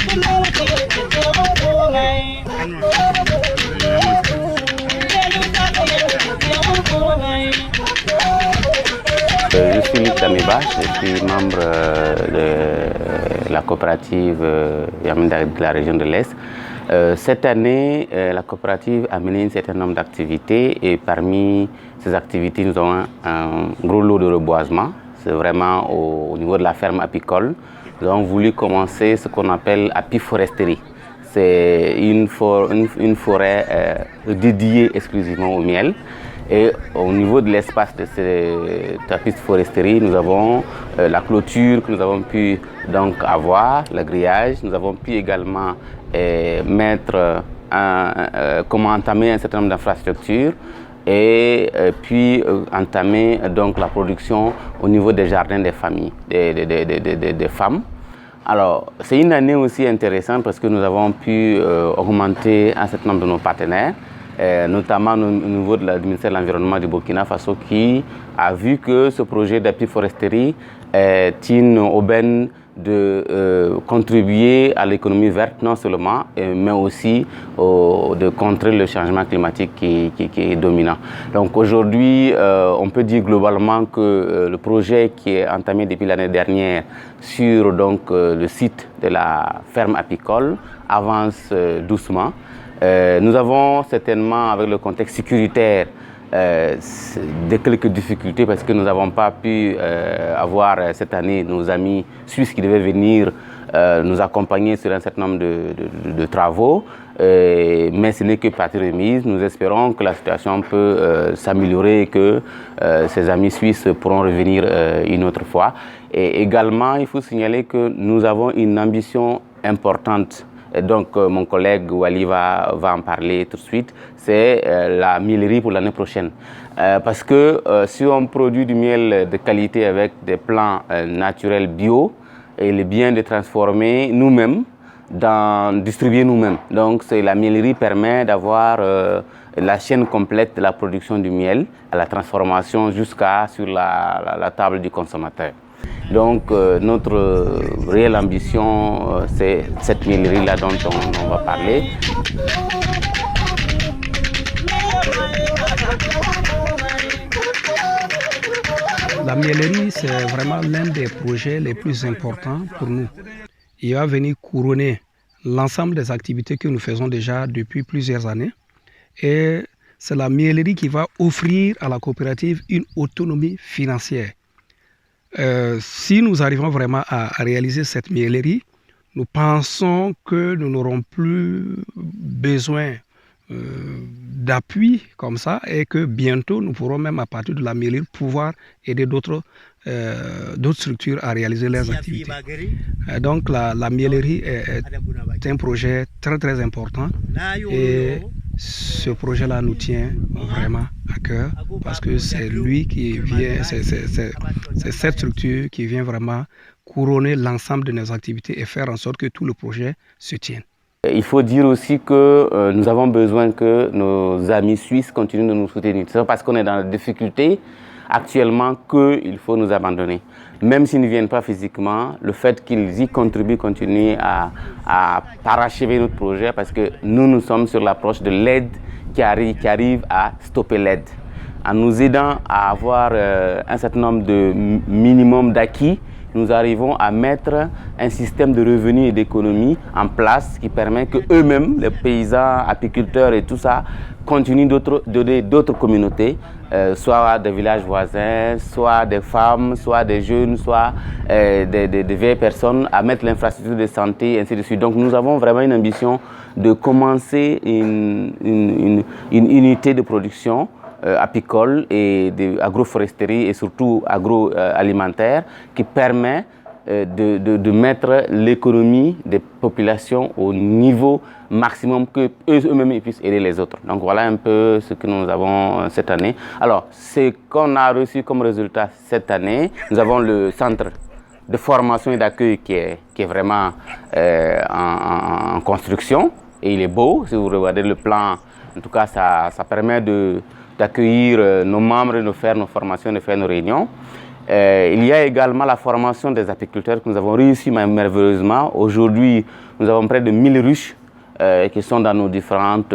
Je suis Luc Damiba, je suis membre de la coopérative Yaminda de la région de l'Est. Cette année, la coopérative a mené un certain nombre d'activités et parmi ces activités, nous avons un gros lot de reboisement. C'est vraiment au niveau de la ferme apicole. Nous avons voulu commencer ce qu'on appelle apiforesterie. C'est une forêt dédiée exclusivement au miel. Et au niveau de l'espace de cette apiforesterie, nous avons la clôture que nous avons pu donc avoir, le grillage. Nous avons pu également comment entamer un certain nombre d'infrastructures et puis entamer donc la production au niveau des jardins des familles, des femmes. Alors, c'est une année aussi intéressante parce que nous avons pu augmenter un certain nombre de nos partenaires, notamment au niveau du ministère de l'Environnement du Burkina Faso qui a vu que ce projet d'apiforesterie est une aubaine de contribuer à l'économie verte non seulement, mais aussi de contrer le changement climatique qui est dominant. Donc aujourd'hui, on peut dire globalement que le projet qui est entamé depuis l'année dernière sur donc, le site de la ferme apicole avance doucement. Nous avons certainement, avec le contexte sécuritaire, quelques difficultés parce que nous n'avons pas pu avoir cette année nos amis suisses qui devaient venir nous accompagner sur un certain nombre de travaux. Mais ce n'est que partie remise. Nous espérons que la situation peut s'améliorer et que ces amis suisses pourront revenir une autre fois. Et également, il faut signaler que nous avons une ambition importante. Et donc, mon collègue Wali va en parler tout de suite, c'est la miellerie pour l'année prochaine. Parce que si on produit du miel de qualité avec des plants naturels bio, il est bien de transformer nous-mêmes, distribuer nous-mêmes. Donc, la miellerie permet d'avoir la chaîne complète de la production du miel, à la transformation jusqu'à sur la table du consommateur. Donc notre réelle ambition, c'est cette miellerie-là dont on va parler. La miellerie, c'est vraiment l'un des projets les plus importants pour nous. Il va venir couronner l'ensemble des activités que nous faisons déjà depuis plusieurs années. Et c'est la miellerie qui va offrir à la coopérative une autonomie financière. Si nous arrivons vraiment à réaliser cette miellerie, nous pensons que nous n'aurons plus besoin d'appui comme ça et que bientôt nous pourrons même à partir de la miellerie pouvoir aider d'autres structures à réaliser leurs activités. Donc la miellerie est un projet très très important et ce projet-là nous tient vraiment à cœur parce que c'est lui qui vient, c'est cette structure qui vient vraiment couronner l'ensemble de nos activités et faire en sorte que tout le projet se tienne. Il faut dire aussi que nous avons besoin que nos amis suisses continuent de nous soutenir. C'est parce qu'on est dans la difficulté actuellement qu'il faut nous abandonner. Même s'ils ne viennent pas physiquement, le fait qu'ils y contribuent continue à parachever notre projet parce que nous sommes sur l'approche de l'aide qui arrive à stopper l'aide. En nous aidant à avoir un certain nombre de minimum d'acquis, nous arrivons à mettre un système de revenus et d'économie en place qui permet que eux-mêmes, les paysans, apiculteurs et tout ça, continuent d'aider d'autres communautés, soit des villages voisins, soit des femmes, soit des jeunes, soit des vieilles personnes, à mettre l'infrastructure de santé, et ainsi de suite. Donc nous avons vraiment une ambition de commencer une unité de production apicole et d'agroforesterie et surtout agroalimentaire qui permet de mettre l'économie des populations au niveau maximum que eux-mêmes puissent aider les autres. Donc voilà un peu ce que nous avons cette année. Alors, ce qu'on a reçu comme résultat cette année, nous avons le centre de formation et d'accueil qui est vraiment en construction et il est beau. Si vous regardez le plan, en tout cas ça permet d'accueillir nos membres, de faire nos formations, de faire nos réunions. Il y a également la formation des apiculteurs que nous avons réussi merveilleusement. Aujourd'hui, nous avons près de 1000 ruches qui sont dans nos différentes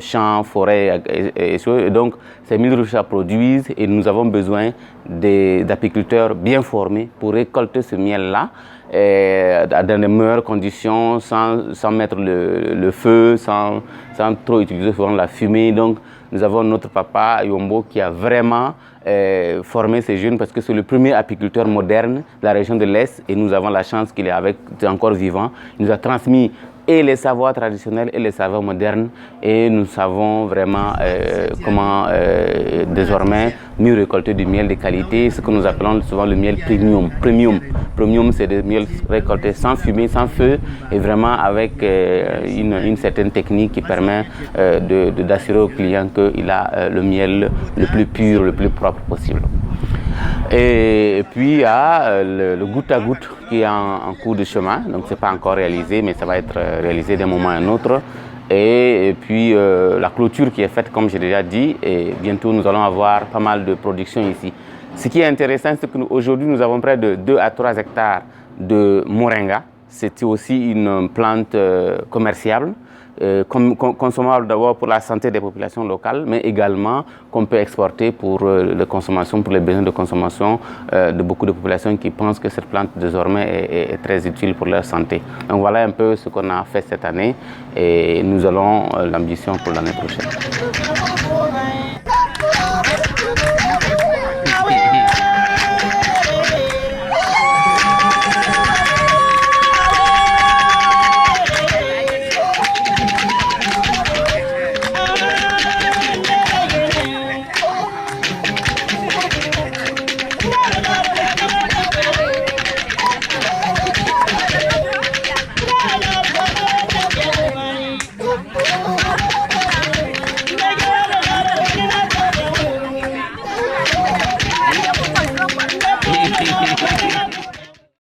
champs, forêts et donc ces 1000 ruches produisent et nous avons besoin d'apiculteurs bien formés pour récolter ce miel-là dans les meilleures conditions, sans mettre le feu, sans trop utiliser souvent la fumée. Donc nous avons notre papa Yombo qui a vraiment formé ces jeunes parce que c'est le premier apiculteur moderne de la région de l'Est et nous avons la chance qu'il est encore vivant. Il nous a transmis et les savoirs traditionnels et les savoirs modernes et nous savons vraiment comment désormais mieux récolter du miel de qualité, ce que nous appelons souvent le miel premium. Premium, c'est des miels récoltés sans fumée, sans feu et vraiment avec une certaine technique qui permet d'assurer au client qu'il a le miel le plus pur, le plus propre possible. Et puis il y a le goutte à goutte qui est en cours de chemin, donc ce n'est pas encore réalisé, mais ça va être réalisé d'un moment à un autre. Et puis la clôture qui est faite, comme j'ai déjà dit, et bientôt nous allons avoir pas mal de production ici. Ce qui est intéressant, c'est qu'aujourd'hui nous avons près de 2 à 3 hectares de moringa. C'est aussi une plante commerciable. Consommable d'abord pour la santé des populations locales, mais également qu'on peut exporter pour les consommations, pour les besoins de consommation de beaucoup de populations qui pensent que cette plante désormais est très utile pour leur santé. Donc voilà un peu ce qu'on a fait cette année et nous allons l'ambition pour l'année prochaine.